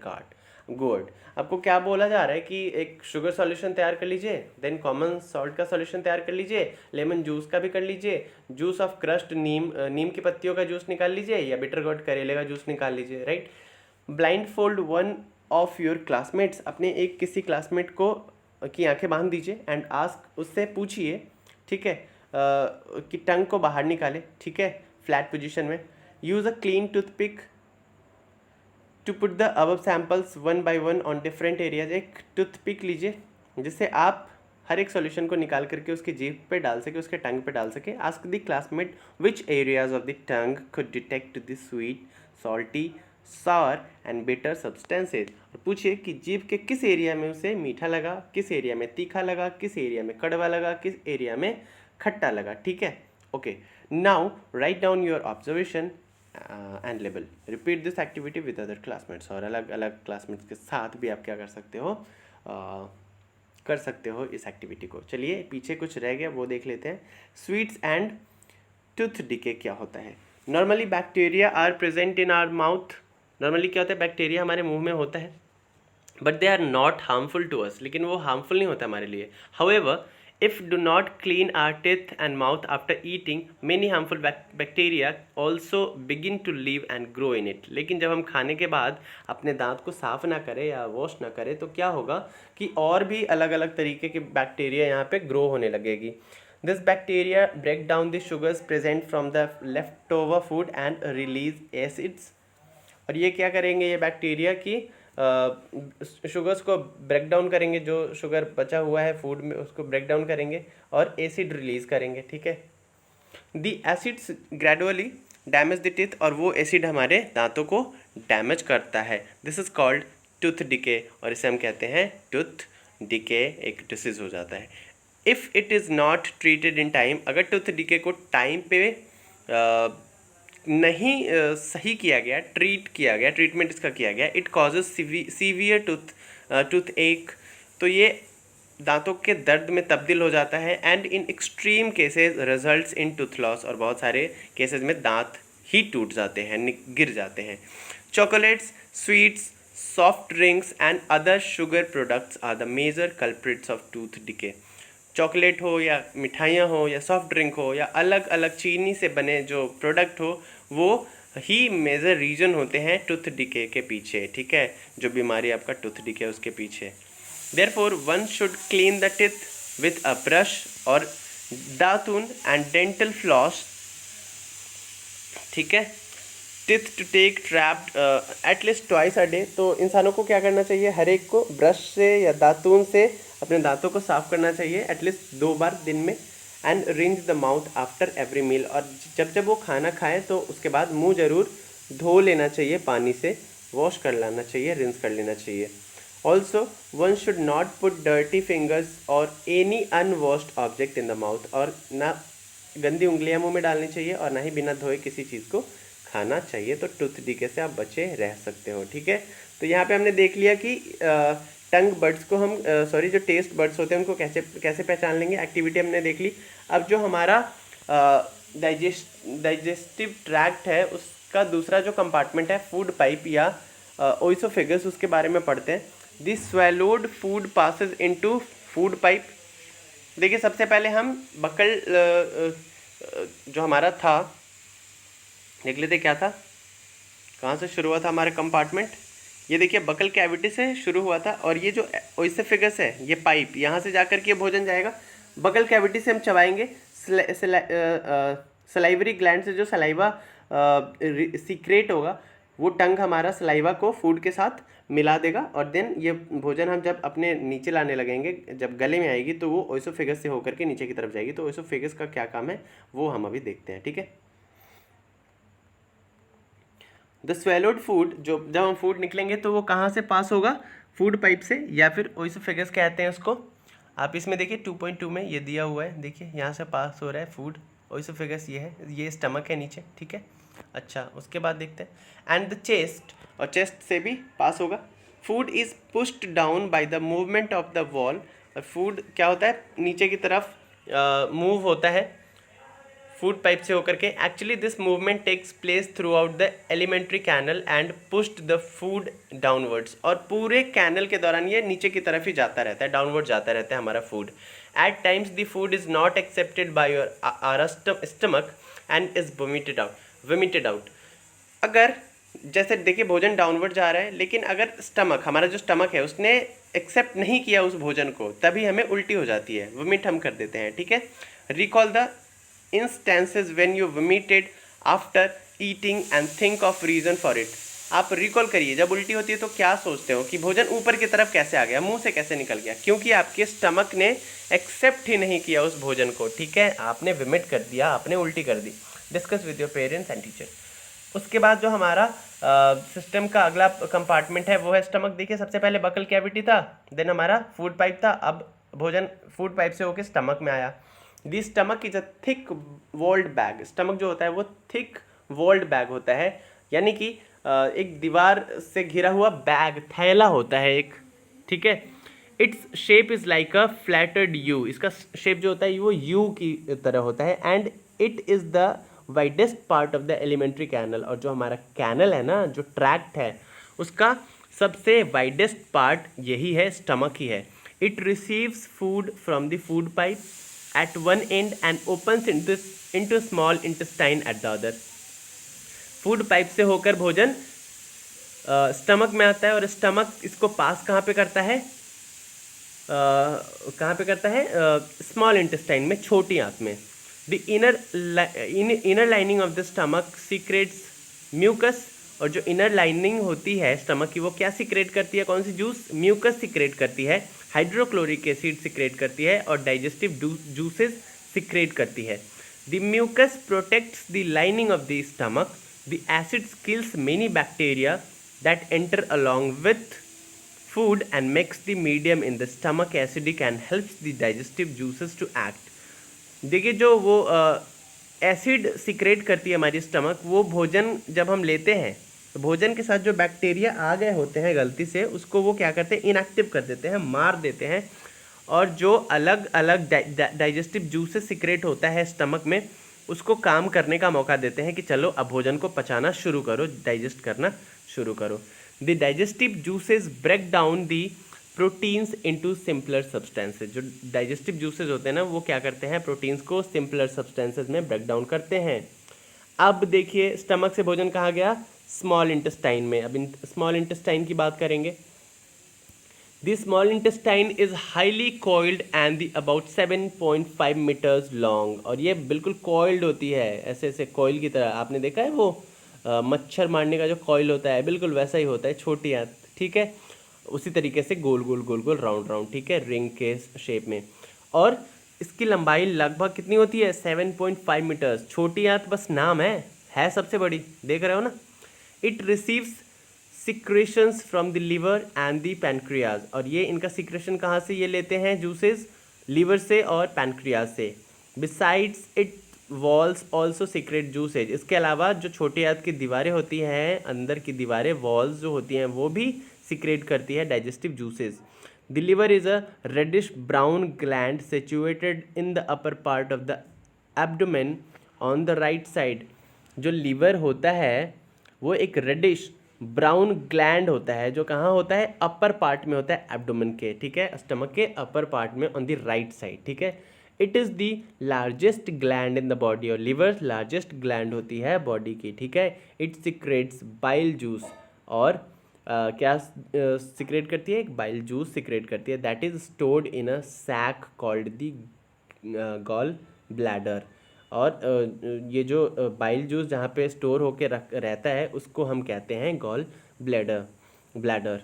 gourd. आपको क्या बोला जा रहा है कि एक शुगर सॉल्यूशन तैयार कर लीजिए, देन कॉमन सॉल्ट का सॉल्यूशन तैयार कर लीजिए, लेमन जूस का भी कर लीजिए, जूस ऑफ क्रस्ट नीम की पत्तियों का जूस निकाल लीजिए या बिटर गोर्ड करेले का जूस निकाल लीजिए, right. Blind fold one of your classmates. अपने एक किसी क्लासमेट को की आंखें बांध दीजिए एंड आस्क, उससे पूछिए, ठीक है, कि टंग को बाहर निकाले, ठीक है, फ्लैट पोजीशन में. Use a clean toothpick to put the above samples one by one on different areas. एक टूथपिक लीजिए जिससे आप हर एक सॉल्यूशन को निकाल करके उसकी जीभ पे डाल सके, उसके टंग पे डाल सके. Ask the classmate which areas of the tongue could detect the sweet, salty, sour and bitter substances. पूछिए कि जीभ के किस एरिया में उसे मीठा लगा, किस एरिया में तीखा लगा, किस एरिया में कड़वा लगा, किस एरिया में खट्टा लगा, ठीक है. Okay, now write down your observation and label. Repeat this activity with other classmates. और अलग अलग क्लासमेट्स के साथ भी आप क्या कर सकते हो, कर सकते हो इस एक्टिविटी को। चलिए पीछे कुछ रह गया वो देख लेते हैं। स्वीट्स एंड टूथ डिके क्या होता है? Normally bacteria are present in our mouth. Normally क्या होता है, बैक्टीरिया हमारे मुंह में होता है, but they are not harmful to us, लेकिन वो हार्मफुल नहीं होता हमारे लिए। However if do not clean our teeth and mouth after eating, many harmful bacteria also begin to live and grow in it. लेकिन जब हम खाने के बाद अपने दांत को साफ ना करें या वॉश ना करें तो क्या होगा कि और भी अलग अलग तरीके के बैक्टीरिया यहाँ पे ग्रो होने लगेगी। This bacteria break down the sugars present from the left over food and release acids. और ये क्या करेंगे, ये बैक्टीरिया की शुगर्स को ब्रेक डाउन करेंगे, जो शुगर बचा हुआ है फूड में उसको ब्रेक डाउन करेंगे और एसिड रिलीज करेंगे। ठीक है, the acids gradually damage the teeth, और वो एसिड हमारे दांतों को डैमेज करता है। This is called tooth decay, और इसे हम कहते हैं टूथ डिके, एक डिसीज हो जाता है। If it is not treated in time, अगर टूथ डिके को टाइम पे नहीं सही किया गया, ट्रीट किया गया, ट्रीटमेंट इसका किया गया, इट कॉजेज सीवियर टूथ एक, तो ये दांतों के दर्द में तब्दील हो जाता है। And in extreme cases results in tooth loss, और बहुत सारे केसेस में दांत ही टूट जाते हैं, गिर जाते हैं। Chocolates, sweets, soft drinks and other sugar products are the major culprits of tooth decay. Chocolate हो या मिठाइयाँ हो या सॉफ्ट ड्रिंक हो या अलग अलग चीनी से बने जो प्रोडक्ट हो, वो ही मेजर रीजन होते हैं टूथ डिके के पीछे। ठीक है, जो बीमारी आपका टूथ डिके है उसके पीछे। Therefore one should clean the teeth with a brush और दातून एंड डेंटल फ्लॉस। ठीक है, teeth to take trapped at least twice a day. तो इंसानों को क्या करना चाहिए, हर एक को ब्रश से या दातून से अपने दांतों को साफ करना चाहिए एटलीस्ट 2 बार दिन में। And rinse the mouth after every meal, और जब वो खाना खाएं तो उसके बाद मुंह जरूर धो लेना चाहिए, पानी से वॉश कर लेना चाहिए, रिंस कर लेना चाहिए। Also one should not put dirty fingers और any unwashed object in the mouth, और ना गंदी उंगलियां मुंह में डालनी चाहिए और ना ही बिना धोए किसी चीज़ को खाना चाहिए। तो टूथ डिके से आप बचे रह सकते हो। ठीक है, तो यहाँ पे हमने देख लिया कि टंग बर्ड्स को हम जो टेस्ट बर्ड्स होते हैं उनको कैसे पहचान लेंगे, एक्टिविटी हमने देख ली। अब जो हमारा डाइजेस्टिव ट्रैक्ट है उसका दूसरा जो कंपार्टमेंट है फूड पाइप या ओइसोफेगस, उसके बारे में पढ़ते हैं। This swallowed food passes into food pipe. देखिए सबसे पहले हम बकल जो हमारा था, देख लेते क्या था, कहाँ से शुरू हुआ था हमारा कंपार्टमेंट। ये देखिए बकल कैविटी से शुरू हुआ था, और ये जो ओइसोफेगस है ये पाइप, यहाँ से जाकर के भोजन जाएगा बकल कैविटी से हम चबाएंगे। सलाइवरी ग्लैंड से जो सलाइवा सीक्रेट होगा वो टंग हमारा सलाइवा को फूड के साथ मिला देगा, और देन ये भोजन हम जब अपने नीचे लाने लगेंगे, जब गले में आएगी तो वो ओइसोफेगस से होकर के नीचे की तरफ जाएगी। तो ओइसोफेगस का क्या काम है वो हम अभी देखते हैं। ठीक है, द स्वेलोड फूड, जो जब हम फूड निकलेंगे तो वो कहाँ से पास होगा, फूड पाइप से, या फिर ओइसोफेगस कहते हैं उसको। आप इसमें देखिए 2.2 में ये दिया हुआ है, देखिए यहाँ से पास हो रहा है फूड, ओइसोफेगस ये है, ये स्टमक है नीचे। ठीक है, अच्छा उसके बाद देखते हैं एंड द चेस्ट, और चेस्ट से भी पास होगा। Food is pushed down by the movement of the wall. Food क्या होता है, नीचे की तरफ मूव होता है फूड पाइप से होकर के। Actually this movement takes place throughout the alimentary canal and pushed the food downwards, और पूरे कैनल के दौरान ये नीचे की तरफ ही जाता रहता है, डाउनवर्ड जाता रहता है हमारा food. At times the food is not accepted by your stomach and is vomited out. अगर जैसे देखिए भोजन डाउनवर्ड जा रहा है, लेकिन अगर स्टमक, हमारा जो स्टमक है उसने एक्सेप्ट नहीं किया उस भोजन को, तभी हमें उल्टी हो जाती है, वोमिट हम कर देते हैं। ठीक है, recall the instances when you vomited after eating and think of reason for it. आप रिकॉल करिए, जब उल्टी होती है तो क्या सोचते हो कि भोजन ऊपर की तरफ कैसे आ गया, मुंह से कैसे निकल गया, क्योंकि आपके स्टमक ने एक्सेप्ट ही नहीं किया उस भोजन को। ठीक है, आपने वोमिट कर दिया, आपने उल्टी कर दी। Discuss with your parents and teacher. उसके बाद जो हमारा सिस्टम का अगला कंपार्टमेंट है वो है स्टमक। देखिए सबसे पहले बकल कैविटी था, देन हमारा फूड पाइप था, अब भोजन फूड पाइप से होकर स्टमक में आया। The stomach is a thick walled bag. Stomach जो होता है वो थिक वॉल्ड बैग होता है, यानी कि एक दीवार से घिरा हुआ बैग, थैला होता है एक। ठीक है, its shape is like a flattened U, इसका शेप जो होता है वो यू की तरह होता है। And it is the widest part of the alimentary canal, और जो हमारा कैनल है ना, जो ट्रैक्ट है, उसका सबसे वाइडेस्ट पार्ट यही है, स्टमक ही है। It receives food from the food pipe at one end and opens into small intestine at the other. Food pipe से होकर भोजन स्टमक में आता है, और स्टमक इसको पास कहाँ पे करता है, कहाँ पे करता है, स्मॉल इंटेस्टाइन में, छोटी आंत में। The inner lining of the stomach secretes mucus, और जो इनर लाइनिंग होती है स्टमक की, वो क्या सीक्रेट करती है, कौन सी जूस, म्यूकस सीक्रेट करती है, हाइड्रोक्लोरिक एसिड सीक्रेट करती है, और डाइजेस्टिव जूसेस सीक्रेट करती है। The mucus protects the lining of the stomach, the acid kills many bacteria that enter along with food and makes the medium in the stomach acidic and helps the digestive juices to act। देखिए जो वो acid secret करती है हमारी stomach, वो भोजन जब हम लेते हैं तो भोजन के साथ जो बैक्टीरिया आ गए होते हैं गलती से, उसको वो क्या करते हैं, इनएक्टिव कर देते हैं, मार देते हैं। और जो अलग अलग डाइजेस्टिव जूसेस सीक्रेट होता है स्टमक में, उसको काम करने का मौका देते हैं कि चलो अब भोजन को पचाना शुरू करो, डाइजेस्ट करना शुरू करो। The digestive juices break down the proteins into simpler substances. जो डाइजेस्टिव जूसेस होते हैं ना, वो क्या करते हैं, प्रोटीन्स को सिंपलर सब्सटेंसेज में ब्रेक डाउन करते हैं। अब देखिए स्टमक से भोजन कहाँ गया, स्मॉल इंटेस्टाइन में। अब स्मॉल इंटेस्टाइन की बात करेंगे। The small intestine is highly coiled and the about 7.5 metres long, और ये बिल्कुल कॉइल्ड होती है, ऐसे ऐसे कॉइल की तरह। आपने देखा है वो मच्छर मारने का जो कॉइल होता है, बिल्कुल वैसा ही होता है, छोटी आंत, ठीक है, उसी तरीके से गोल गोल गोल गोल राउंड राउंड, ठीक है, रिंग के शेप में। और इसकी लंबाई लगभग कितनी होती है, 7.5 मीटर्स। छोटी आंत बस नाम है सबसे बड़ी, देख रहे हो ना। It receives secretions from the liver and the pancreas, और ये इनका सिक्रेशन कहाँ से ये लेते हैं जूसेस, लिवर से और पैनक्रियाज से। Besides it walls also secret juices, इसके अलावा जो छोटी आंत की दीवारें होती हैं, अंदर की दीवारें, वॉल्स जो होती हैं, वो भी सीक्रेट करती है digestive juices. The liver is a reddish brown gland situated in the upper part of the abdomen on the right side. जो लीवर होता है वो एक रेडिश ब्राउन ग्लैंड होता है, जो कहाँ होता है, अपर पार्ट में होता है एब्डोमेन के, ठीक है, स्टमक के अपर पार्ट में ऑन द राइट साइड, ठीक है। It is the largest gland in the body, और लिवर लार्जेस्ट ग्लैंड होती है बॉडी की, ठीक है। इट सिक्रेट्स बाइल जूस, और क्या सिक्रेट करती है, एक बाइल जूस सिक्रेट करती है, that is stored in a sac called the gall bladder. और ये जो बाइल जूस जहाँ पे स्टोर होके रहता है, उसको हम कहते हैं gall bladder.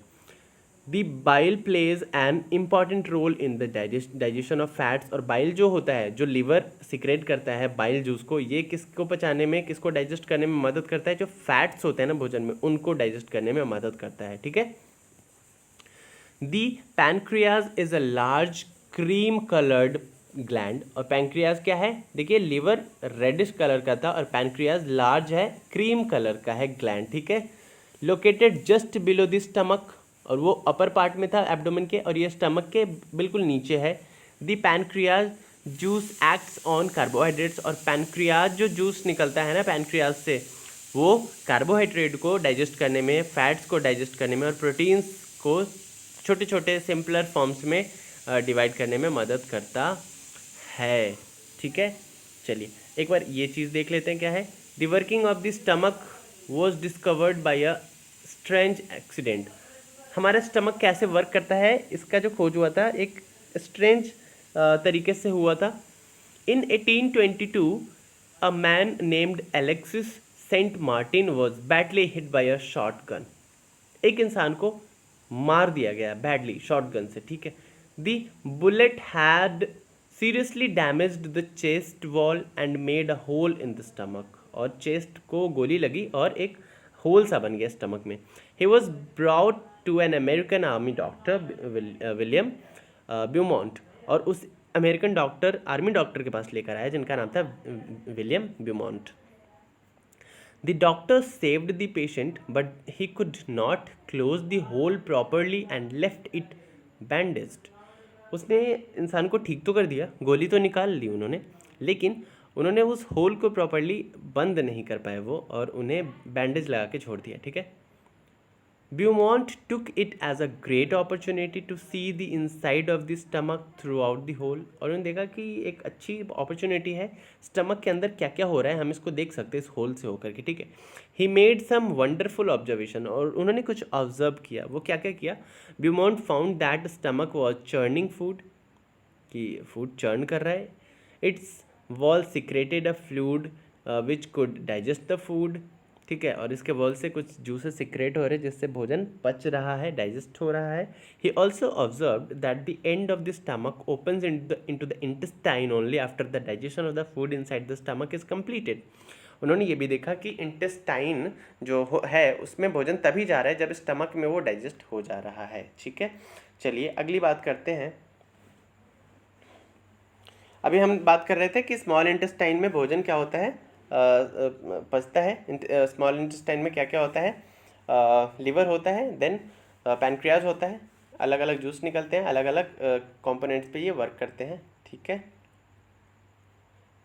The bile plays an important role in the digestion of fats, और बाइल जो होता है, जो लिवर सिक्रेट करता है बाइल जूस को, ये किसको पचाने में, किसको डाइजेस्ट करने में मदद करता है, जो फैट्स होते हैं ना भोजन में, उनको डाइजेस्ट करने में मदद करता है, ठीक है। The pancreas is a large cream coloured gland, और पैनक्रियाज क्या है, देखिए लिवर रेडिश कलर का था और पैनक्रियाज लार्ज है, क्रीम कलर का है ग्लैंड, ठीक है। Located just below the stomach, और वो अपर पार्ट में था एब्डोमेन के, और ये स्टमक के बिल्कुल नीचे है। The pancreas juice acts on carbohydrates, और पैनक्रियाज जो जूस निकलता है ना पैनक्रियाज से, वो कार्बोहाइड्रेट को डाइजेस्ट करने में, फैट्स को डाइजेस्ट करने में, और प्रोटीन्स को छोटे छोटे सिंपलर फॉर्म्स में डिवाइड करने में मदद करता है, ठीक है। चलिए एक बार ये चीज़ देख लेते हैं क्या है। The working of the stomach was discovered by a strange accident. हमारा स्टमक कैसे वर्क करता है, इसका जो खोज हुआ था एक स्ट्रेंज तरीके से हुआ था। In 1822 a man named Alexis Saint Martin was badly hit by a shot gun. एक इंसान को मार दिया गया बैडली शॉर्ट गन से, ठीक है। The bullet had seriously damaged the chest wall and made a hole in the stomach, और चेस्ट को गोली लगी और एक होल सा बन गया स्टमक में। He was brought to an American army doctor William Beaumont, और उस अमेरिकन डॉक्टर, आर्मी डॉक्टर के पास लेकर आया जिनका नाम था William Beaumont. The doctor saved the patient but he could not close the hole properly and left it bandaged. उसने इंसान को ठीक तो कर दिया, गोली तो निकाल ली उन्होंने, लेकिन उन्होंने उस होल को प्रॉपरली बंद नहीं कर पाए वो, और उन्हें बैंडेज लगा के छोड़ दिया, ठीक है। Beaumont took it as a great opportunity to see the inside of the stomach throughout the whole। और उन्होंने देखा कि एक अच्छी अपॉर्चुनिटी है, स्टमक के अंदर क्या क्या हो रहा है हम इसको देख सकते हैं इस होल से होकर के, ठीक है। He made some wonderful observation, और उन्होंने कुछ ऑब्जर्व किया। वो क्या क्या किया? Beaumont found that stomach was churning food, कि फूड चर्न कर रहा है। Its wall secreted a fluid which could digest the food, ठीक है। और इसके वॉल से कुछ जूसेस सिक्रेट हो रहे हैं जिससे भोजन पच रहा है, डाइजेस्ट हो रहा है। He also observed that the end of the stomach opens into the intestine only after the digestion of the food inside the stomach is completed. उन्होंने ये भी देखा कि इंटेस्टाइन जो है उसमें भोजन तभी जा रहा है जब स्टमक में वो डाइजेस्ट हो जा रहा है, ठीक है। चलिए अगली बात करते हैं। अभी हम बात कर रहे थे कि स्मॉल इंटेस्टाइन में भोजन क्या होता है, पचता है। स्मॉल इंटेस्टाइन में क्या क्या होता है? लिवर होता है, देन पैनक्रियाज होता है, अलग अलग जूस निकलते हैं, अलग अलग कंपोनेंट्स पे ये वर्क करते हैं, ठीक है।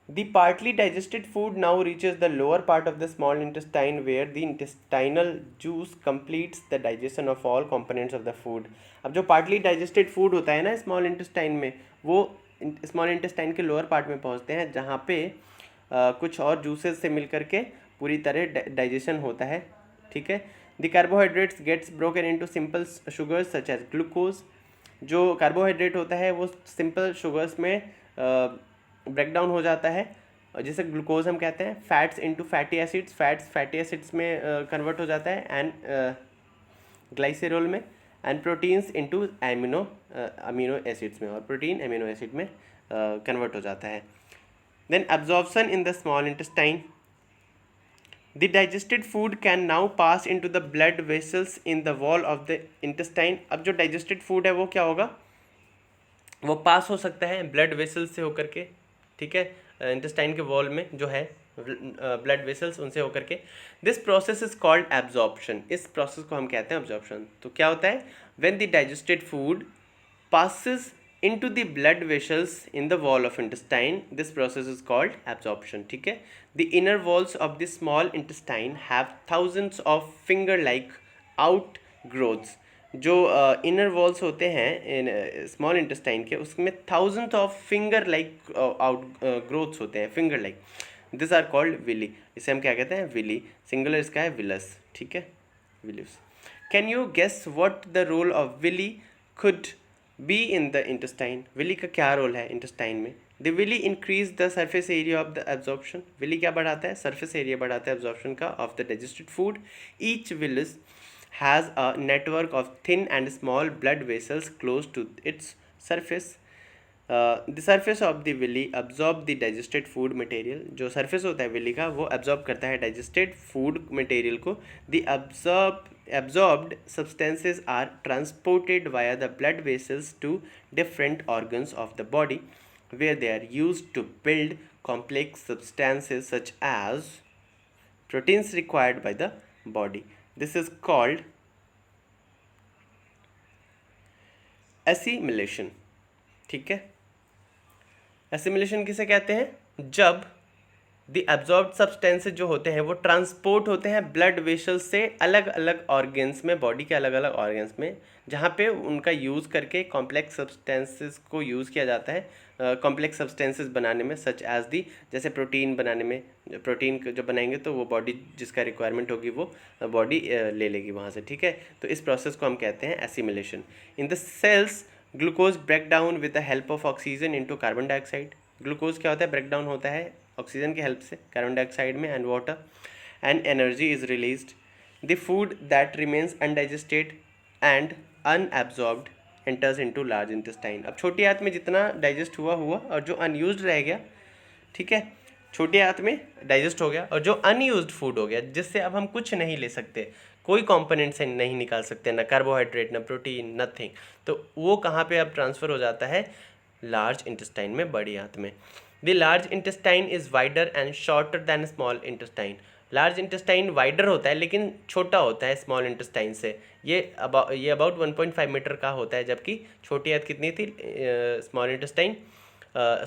The partly digested food now reaches the lower part of the small intestine where the intestinal juice completes the digestion of all components of the food। अब जो partly digested food होता है ना स्मॉल इंटेस्टाइन में, वो small intestine के lower part में पहुंचते हैं जहाँ पे कुछ और जूसेस से मिलकर के पूरी तरह डाइजेशन होता है, ठीक है। The carbohydrates gets broken into simple sugars such as glucose. जो कार्बोहाइड्रेट होता है वो सिंपल शुगर्स में ब्रेक डाउन हो जाता है, जैसे ग्लूकोज हम कहते हैं। Fats into fatty acids, fats fatty acids में कन्वर्ट हो जाता है, एंड ग्लाइसेरोल में, and proteins into amino acids में, और प्रोटीन अमीनो एसिड में कन्वर्ट हो जाता है। Then absorption in the small intestine. The digested food can now pass into the blood vessels in the wall of the intestine. अब जो digested food है वो क्या होगा? वो पास हो सकता है ब्लड वेसल्स से होकर के, ठीक है, इंटेस्टाइन के वॉल में जो है ब्लड वेसल्स उनसे होकर के। This process is called absorption. इस प्रोसेस को हम कहते हैं एब्जॉर्प्शन। तो क्या होता है? When the digested food passes into the blood vessels in the wall of intestine, this process is called absorption, ठीक है। The inner walls of the small intestine have thousands of finger like outgrowths। जो inner walls होते हैं small intestine के, उसमें thousand of finger like outgrowths होते हैं, finger like. This are called villi. इसे हम क्या कहते हैं? विली। सिंगुलर इसका है विलस, ठीक है, villus. Can you guess what the role of villi could be in the intestine? Villi का क्या रोल है इंटेस्टाइन में? The villi increase the surface area of the absorption. Villi क्या बढ़ाता है? सरफेस एरिया बढ़ाता है एब्जॉर्प्शन का of the digested food. Each villus has a network of thin and small blood vessels close to its surface। The surface of the villi absorb the digested food material। जो surface होता है Willie का वो absorb करता है digested food material को। The absorbed substances are transported via the blood vessels to different organs of the body where they are used to build complex substances such as proteins required by the body। This is called assimilation, ठीक है। assimilation किसे कहते हैं? जब the absorbed substances जो होते हैं वो ट्रांसपोर्ट होते हैं ब्लड वेसल्स से अलग अलग ऑर्गन्स में, बॉडी के अलग अलग ऑर्गन्स में, जहाँ पे उनका यूज़ करके कॉम्प्लेक्स सब्सटेंसेस को यूज़ किया जाता है कॉम्प्लेक्स सब्सटेंसेस बनाने में, सच एज दी, जैसे प्रोटीन बनाने में। प्रोटीन जो बनाएंगे तो वो बॉडी जिसका रिक्वायरमेंट होगी वो बॉडी ले लेगी वहाँ से, ठीक है। तो इस प्रोसेस को हम कहते हैं assimilation. In the cells glucose break down with the help of oxygen into carbon dioxide. Glucose क्या होता है? ब्रेक डाउन होता है ऑक्सीजन की हेल्प से कार्बन डाइऑक्साइड में and water, and energy is released. The food that remains undigested and unabsorbed enters into large intestine. अब छोटी आंत में जितना डाइजेस्ट हुआ और जो अनयूज्ड रह गया, ठीक है, छोटी आंत में डाइजेस्ट हो गया, और जो अनयूज्ड फूड हो गया जिससे अब हम कुछ नहीं ले सकते, कोई कंपोनेंट से नहीं निकाल सकते, ना कार्बोहाइड्रेट ना प्रोटीन नथिंग, तो वो कहाँ पे अब ट्रांसफ़र हो जाता है? लार्ज इंटेस्टाइन में, बड़ी आंत में। The large intestine is wider and shorter than small intestine. Large intestine wider होता है लेकिन छोटा होता है स्मॉल इंटेस्टाइन से। ये अबाउट 1.5 मीटर का होता है, जबकि छोटी आंत कितनी थी स्मॉल इंटेस्टाइन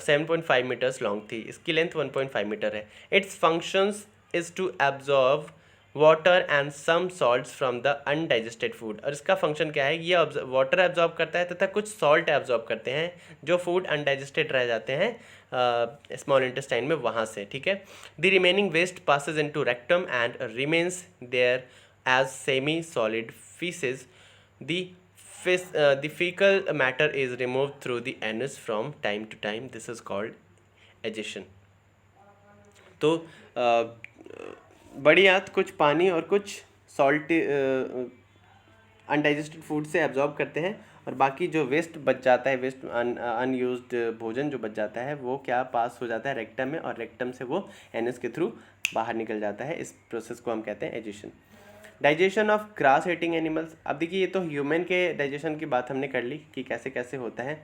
7.5 मीटर्स लॉन्ग थी, इसकी लेंथ 1.5 मीटर है। Its functions is to absorb water and some salts from the undigested food. और इसका फंक्शन क्या है, ये वाटर एब्जॉर्ब करता है तथा कुछ सॉल्ट एब्जॉर्ब करते हैं जो फूड अनडाइजेस्टेड रह जाते हैं स्मॉल इंटेस्टाइन में वहाँ से, ठीक है। The remaining waste passes into rectum and remains there as semi solid faeces. The fecal matter is removed through the anus from time to time. This is called egestion. तो बड़ी आंत कुछ पानी और कुछ सॉल्ट अनडाइजेस्टेड फूड से absorb करते हैं, और बाकी जो वेस्ट बच जाता है, वेस्ट अनयूज्ड भोजन जो बच जाता है वो क्या पास हो जाता है रेक्टम में, और रेक्टम से वो एनस के थ्रू बाहर निकल जाता है। इस प्रोसेस को हम कहते हैं egestion. Digestion of grass eating animals. अब देखिए ये तो ह्यूमन के डाइजेशन की बात हमने कर ली कि कैसे कैसे होता है।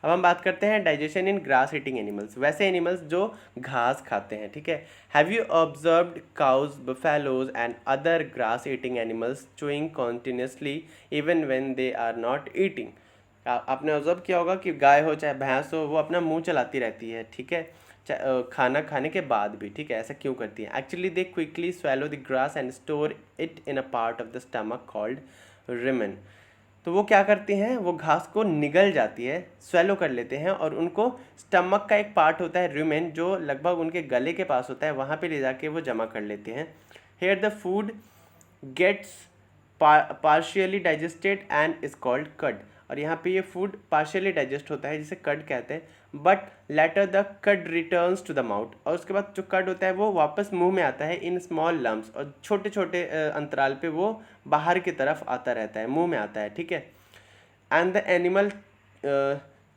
अब हम बात करते हैं digestion in grass eating animals, वैसे एनिमल्स जो घास खाते हैं, ठीक है। Have you observed cows, buffaloes and other grass eating animals chewing continuously even when they are not eating. आपने ऑब्जर्व किया होगा कि गाय हो चाहे भैंस हो, वो अपना मुंह चलाती रहती है, ठीक है, खाना खाने के बाद भी, ठीक है। ऐसा क्यों करती है? Actually they quickly swallow the grass and store it in a part of the stomach called remain. तो वो क्या करती हैं, वो घास को निगल जाती है, स्वेलो कर लेते हैं, और उनको स्टमक का एक पार्ट होता है रिमेन जो लगभग उनके गले के पास होता है, वहाँ पे ले जाके वो जमा कर लेते हैं। Here the food gets partially digested and is called cud. और यहाँ पे ये फूड पार्शियली डाइजेस्ट होता है जिसे कड कहते हैं, बट लेटर द कड रिटर्न्स टू द माउथ। और उसके बाद जो कड होता है वो वापस मुंह में आता है इन स्मॉल लम्प्स, और छोटे छोटे अंतराल पे वो बाहर की तरफ आता रहता है, मुंह में आता है, ठीक है। And the animal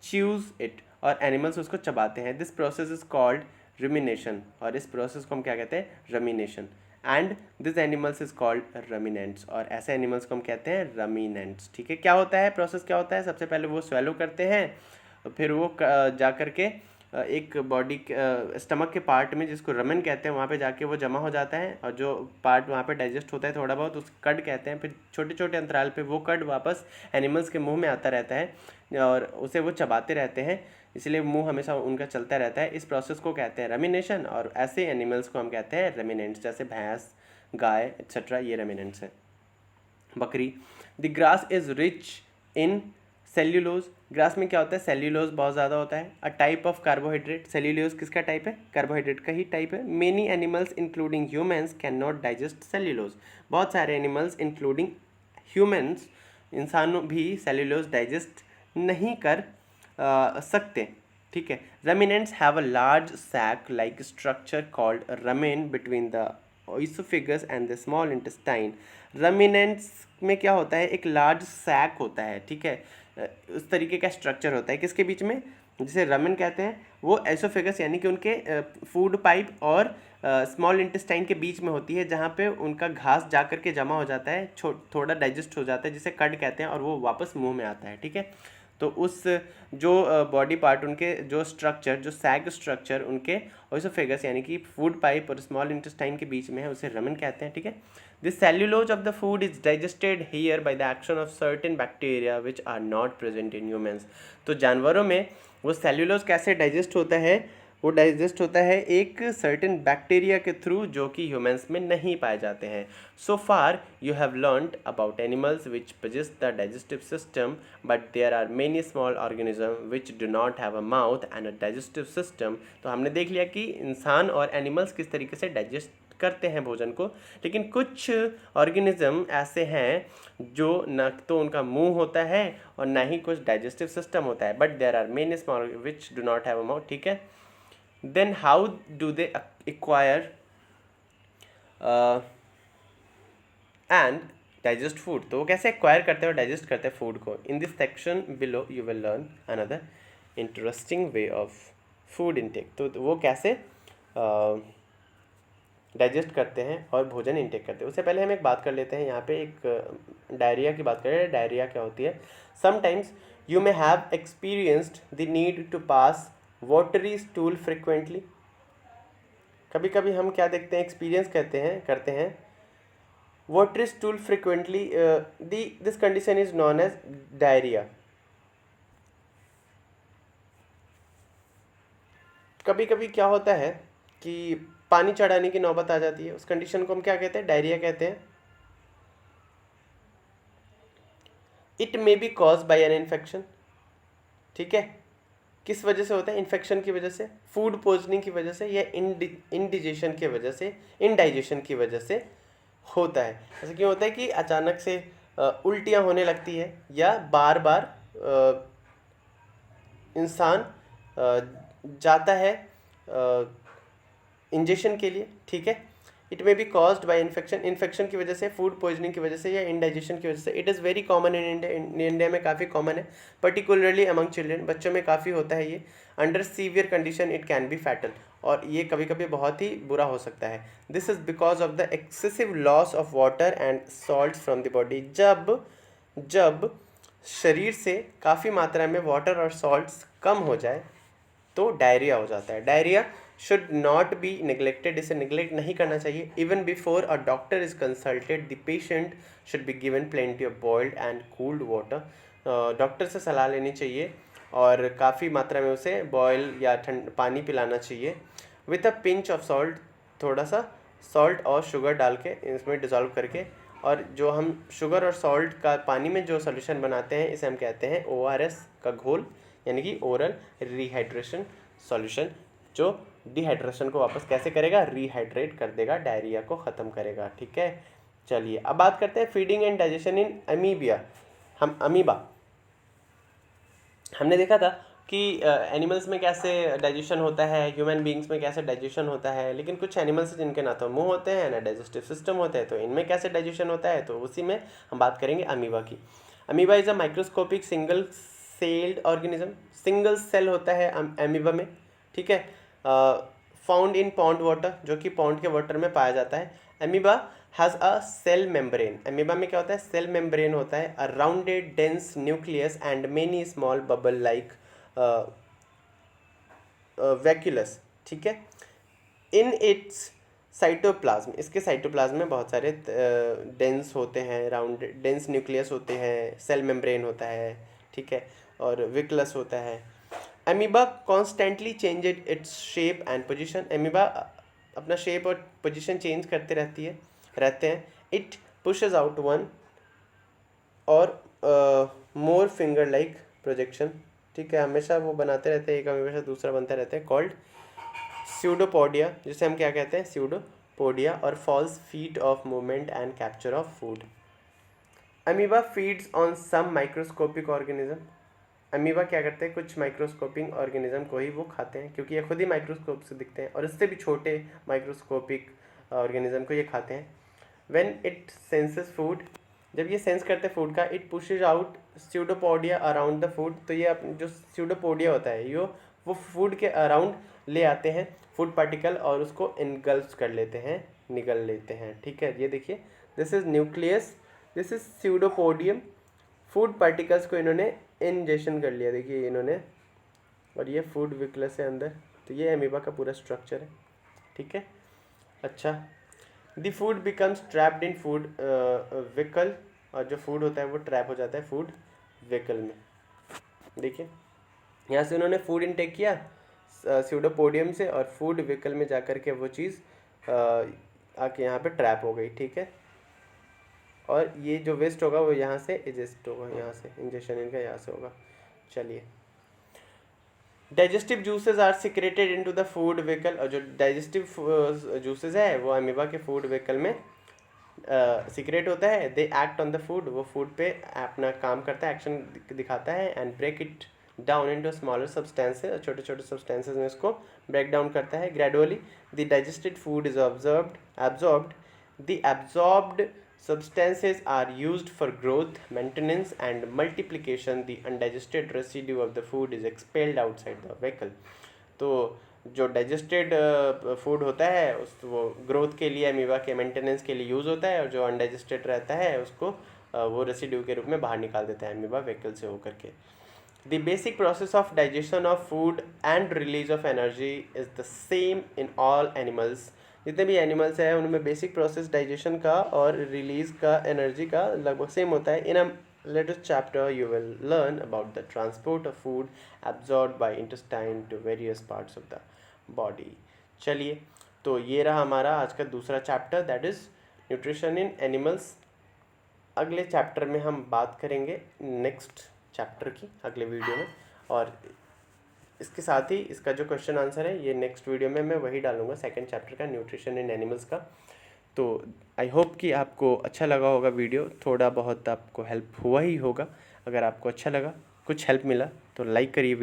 chews it, और एनिमल्स उसको चबाते हैं। This process is called rumination, और इस प्रोसेस को हम क्या कहते हैं, rumination. And this animals is called ruminants, और ऐसे एनिमल्स को हम कहते हैं रमिनेंट्स, ठीक है। क्या होता है प्रोसेस, क्या होता है, सबसे पहले वो स्वेलो करते हैं, फिर वो जा कर के एक बॉडी स्टमक के पार्ट में जिसको रमन कहते हैं वहाँ पे जाके वो जमा हो जाता है, और जो पार्ट वहाँ पे डाइजेस्ट होता है थोड़ा बहुत उस कड कहते हैं। फिर छोटे छोटे अंतराल पे वो कड वापस एनिमल्स के मुंह में आता रहता है और उसे वो चबाते रहते हैं, इसलिए मुंह हमेशा उनका चलता रहता है। इस प्रोसेस को कहते हैं रमिनेशन, और ऐसे एनिमल्स को हम कहते हैं रमिनेंट्स, जैसे भैंस, गाय एक्सेट्रा, ये रमिनेंट्स हैं। बकरी। The grass is rich in cellulose. Grass में क्या होता है, सेल्यूलोज बहुत ज़्यादा होता है। A type of carbohydrate. Cellulose किसका टाइप है, कार्बोहाइड्रेट का ही टाइप है। Many animals including humans can not digest cellulose. बहुत सारे एनिमल्स इंक्लूडिंग ह्यूमन्स, इंसानों भी सेल्यूलोज डाइजेस्ट नहीं कर सकते, ठीक है। Ruminants have a large sac like structure called rumen between the oesophagus and the small intestine. Ruminants में क्या होता है, एक लार्ज सैक होता है, ठीक है, उस तरीके का स्ट्रक्चर होता है किसके बीच में, जिसे रमेन कहते हैं, वो एसोफेगस यानी कि उनके फूड पाइप और स्मॉल इंटेस्टाइन के बीच में होती है, जहाँ पे उनका घास जा कर के जमा हो जाता है, थोड़ा डाइजेस्ट हो जाता है, जिसे कड कहते हैं, और वो वापस मुंह में आता है, ठीक है। तो उस जो बॉडी पार्ट उनके जो स्ट्रक्चर, जो सैग स्ट्रक्चर उनके ओइसोफेगस यानी कि फूड पाइप और स्मॉल इंटेस्टाइन के बीच में है, उसे रमन कहते हैं, ठीक है। This cellulose of the food is digested here by the action of certain bacteria which are not present in humans. तो जानवरों में वो सेल्यूलोज कैसे डाइजेस्ट होता है, वो डाइजेस्ट होता है एक सर्टेन बैक्टीरिया के थ्रू जो कि ह्यूमन्स में नहीं पाए जाते हैं। So far you have learned about animals which possess the digestive system, but there are many small organism which do not have a mouth and a digestive system. तो हमने देख लिया कि इंसान और एनिमल्स किस तरीके से डाइजेस्ट करते हैं भोजन को, लेकिन कुछ ऑर्गेनिज्म ऐसे हैं जो न तो उनका मुंह होता है और ना ही कुछ डाइजेस्टिव सिस्टम होता है, but there are many small which do not have a mouth, ठीक है। Then how do they acquire and digest food? तो वो कैसे acquire करते हैं और digest करते हैं food को? In this section below you will learn another interesting way of food intake. तो वो कैसे डाइजेस्ट करते हैं और भोजन इंटेक करते हैं। उससे पहले हम एक बात कर लेते हैं, यहाँ पे एक डायरिया की बात करें। डायरिया क्या होती है? Sometimes you may have experienced the need to pass watery stool frequently. कभी कभी हम क्या देखते हैं, एक्सपीरियंस करते हैं water stool frequently, this condition is known as diarrhoea. कभी कभी क्या होता है कि पानी चढ़ाने की नौबत आ जाती है, उस कंडीशन को हम क्या कहते हैं, डायरिया कहते हैं। It may be cause by an infection, ठीक है। किस वजह से होता है, इन्फेक्शन की वजह से, फूड पॉइजनिंग की वजह से, या इंडिजेशन की वजह से, इनडाइजेशन की वजह से होता है। ऐसा क्यों होता है कि अचानक से उल्टियाँ होने लगती है, या बार बार इंसान जाता है इंजेक्शन के लिए, ठीक है। It may be caused by infection, infection की वजह से, फूड पॉइजनिंग की वजह से, या इंडाइजेशन की वजह से। It is very common in India, India में काफ़ी कॉमन है, पर्टिकुलरली अमंग चिल्ड्रन, बच्चों में काफ़ी होता है ये। Under severe condition it can be fatal, और ये कभी कभी बहुत ही बुरा हो सकता है। This is because of the excessive loss of water and salt from the body. जब शरीर से काफ़ी मात्रा में वाटर और सॉल्ट्स कम हो जाए तो डायरिया हो जाता है। Diarrhoea should not be neglected, इसे नेग्लेक्ट नहीं करना चाहिए। Even before a doctor is consulted the patient should be given plenty of boiled and cooled water. Doctor से सलाह लेनी चाहिए और काफ़ी मात्रा में उसे बॉयल या ठंड पानी पिलाना चाहिए। With a pinch of salt, थोड़ा सा सॉल्ट और शुगर डाल के इसमें डिज़ोल्व करके, और जो हम शुगर और सॉल्ट का पानी में जो सोल्यूशन बनाते हैं इसे हम कहते हैं ORS का घोल, यानी कि ओरल रिहाइड्रेशन सॉल्यूशन, जो डिहाइड्रेशन को वापस कैसे करेगा, रिहाइड्रेट कर देगा, डायरिया को ख़त्म करेगा, ठीक है। चलिए अब बात करते हैं feeding and digestion in amoebae. Amoeba हमने देखा था कि एनिमल्स में कैसे डाइजेशन होता है, ह्यूमन बींग्स में कैसे डाइजेशन होता है, लेकिन कुछ एनिमल्स जिनके ना तो मुंह होते हैं ना डाइजेस्टिव सिस्टम होता है, तो इनमें कैसे डाइजेशन होता है, तो उसी में हम बात करेंगे अमीबा की। Amoeba is a microscopic single celled organism, single cell होता है अमीबा में, ठीक है। फाउंड इन पॉन्ड वाटर, जो कि पॉन्ड के वाटर में पाया जाता है। Amoeba has a cell membrane, amoeba में क्या होता है, सेल मेम्ब्रेन होता है, a rounded dense nucleus and many small bubble like vacuoles, ठीक है। इन इट्स साइटोप्लाज्म, इसके साइटोप्लाज्म में बहुत सारे डेंस होते हैं, राउंड डेंस न्यूक्लियस होते हैं, सेल मेम्ब्रेन होता है, ठीक है, और विक्लस होता है। Amoeba constantly change its shape and position, amoeba अपना शेप और पोजिशन चेंज करते रहते हैं। इट पुशेज आउट वन और मोर फिंगर लाइक प्रोजेक्शन, ठीक है, हमेशा वो बनाते रहते हैं, एक अमीबा से दूसरा बनता रहता है, कॉल्ड स्यूडोपोडिया, जिसे हम क्या कहते हैं, स्यूडोपोडिया, और false feet of movement and capture of food. Amoeba feeds on some microscopic organism, amoeba क्या करते हैं, कुछ माइक्रोस्कोपिक ऑर्गेनिज्म को ही वो खाते हैं, क्योंकि ये खुद ही माइक्रोस्कोप से दिखते हैं, और इससे भी छोटे माइक्रोस्कोपिक ऑर्गेनिज्म को ये खाते हैं। व्हेन इट सेंसेस फूड, जब ये सेंस करते हैं फूड का, it pushes out pseudopodia around the food, तो ये जो स्यूडोपोडिया होता है ये वो फूड के अराउंड ले आते हैं फूड पार्टिकल, और उसको इनगल्फ कर लेते हैं, निगल लेते हैं, ठीक है। ये देखिए, this is nucleus, this is pseudopodium, food particles को इन्होंने इंजेक्शन कर लिया, देखिए इन्होंने, और ये फूड विक्लस है अंदर, तो ये अमीबा का पूरा स्ट्रक्चर है, ठीक है। अच्छा, the food becomes trapped in food विकल, और जो फूड होता है वो ट्रैप हो जाता है फूड विकल में। देखिए यहाँ से उन्होंने फूड इनटेक किया स्यूडोपोडियम से, और फूड विकल में जाकर के वो चीज़ आके यहाँ पे ट्रैप हो गई, ठीक है। और ये जो वेस्ट होगा वो यहाँ से इजेस्ट होगा, यहाँ से इंजेक्शन इनका यहाँ से होगा। चलिए, digestive juices are secreted into the food vacuole, और जो डाइजेस्टिव जूसेस है वो अमीबा के फूड वेहिकल में सीक्रेट होता है। They act on the food, वो फूड पे अपना काम करता है, एक्शन दिखाता है, and break it down into smaller substances, छोटे छोटे सब्सटेंसेस में इसको ब्रेक डाउन करता है। Gradually the digested food is absorbed, the absorbed substances are used for growth, maintenance and multiplication. The undigested residue of the food is expelled outside the vehicle. तो जो digested food होता है उस वो growth के लिए, अमीबा के maintenance के लिए यूज़ होता है, और जो अनडाइजेस्टेड रहता है उसको वो रेसिड्यू के रूप में बाहर निकाल देता है अमीबा वेहिकल से होकर के। The basic process of digestion of food and release of energy is the same in all animals. जितने भी एनिमल्स हैं उनमें बेसिक प्रोसेस डाइजेशन का और रिलीज का एनर्जी का लगभग सेम होता है. In a latest chapter you will learn about the transport of food absorb by intestine to various parts of the body. चलिए, तो ये रहा हमारा आज का दूसरा chapter, that is nutrition in animals. अगले चैप्टर में हम बात करेंगे नेक्स्ट चैप्टर की अगले वीडियो में, और इसके साथ ही इसका जो क्वेश्चन आंसर है ये नेक्स्ट वीडियो में मैं वही डालूंगा, सेकंड चैप्टर का, न्यूट्रिशन इन एनिमल्स का. तो आई होप कि आपको अच्छा लगा होगा वीडियो, थोड़ा बहुत आपको हेल्प हुआ ही होगा. अगर आपको अच्छा लगा, कुछ हेल्प मिला तो लाइक करिए.